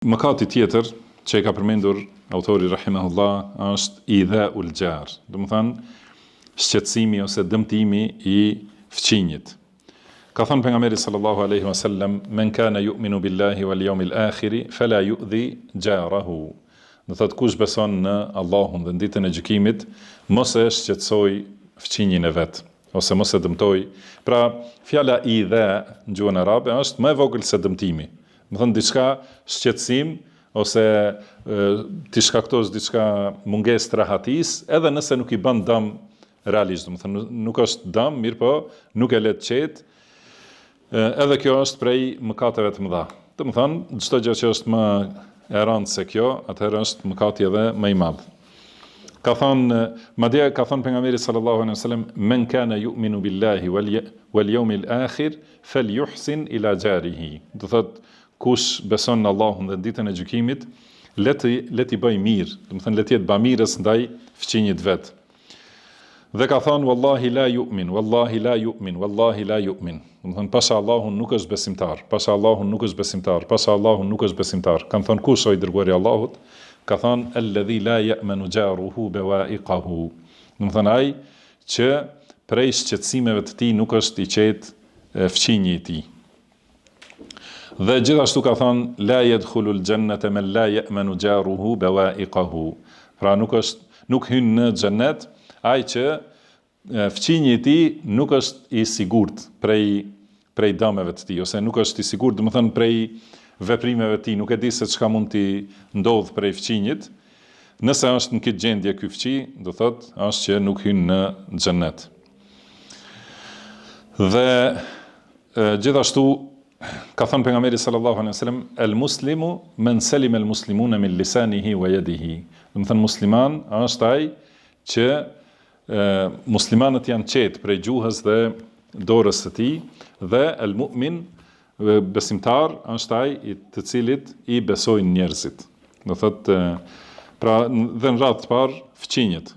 Mëkati tjetër që e ka përmendur autori rahimahullah është idha'ul jar, do të thënë shqetësimi ose dëmtimi i fëmijët. Ka thënë pejgamberi sallallahu alaihi wasallam, "Men kana yu'minu billahi wal yawmil akhir fala yu'dhi jarahu." Do thotë kush beson në Allahun dhe në ditën e gjykimit, mos e shqetësoj fëmijën e vet, ose mos e dëmtoj. Pra, fjala idha në gjuhën arabe është më e vogël se dëmtimi. Do thënë diçka shqetësim ose ti shkaktos diçka mungesë rahatis, edhe nëse nuk i bën dëm realisht, do thënë nuk është dëm, mirë po nuk e le të qetë. Edhe kjo është prej mëkateve të mëdha. Do thënë çdo gjë që është më e rëndë se kjo, atëherë është mëkati edhe më i madh. Ka thënë, madje ka thënë pejgamberi sallallahu alaihi wasallam, "Men kana yu'minu billahi wal yawmil akhir falyuhsin ila jarihi." Do thotë kush beson në Allahun dhe ditën e gjykimit, le të bëj mirë, do të thënë le të jetë bamirës ndaj fëmijët vet. Dhe ka thënë wallahi la yu'min, wallahi la yu'min, wallahi la yu'min. Do të thënë pasha Allahun nuk është besimtar, pasha Allahun nuk është besimtar, pasha Allahun nuk është besimtar. Kan thënë kush o i dërguari i Allahut? Ka thënë alladhi la ya'manu jaruhu bawa'iqahu. Do të thënë ai që prej shqetësimeve të tij nuk është i qetë fëmijë i tij. Dhe gjithashtu ka thënë la yadkhulul jannata man la ya'manu jaruhu bawa'iqahu. Pra nuk hyn në xhennet ai që fëmijë i tij nuk është i sigurt prej dëmeve të tij, ose nuk është i sigurt, do të thënë prej veprimeve të tij, nuk e di se çka mund t'i ndodh prej fëmijët. Nëse është në këtë gjendje ky fëmijë, do thotë është që nuk hyn në xhennet. Dhe gjithashtu ka thënë pejgamberi sallallahu alaihi wasallam, "El muslimu man salima al muslimuna min lisanihi wa yadihi." Do të thënë musliman është ai që muslimanët janë qetë prej gjuhës dhe dorës së tij, dhe el mu'min besimtar është ai i të cilit i besojnë njerëzit. Do thotë pra dhe në radhë të parë fëmijët.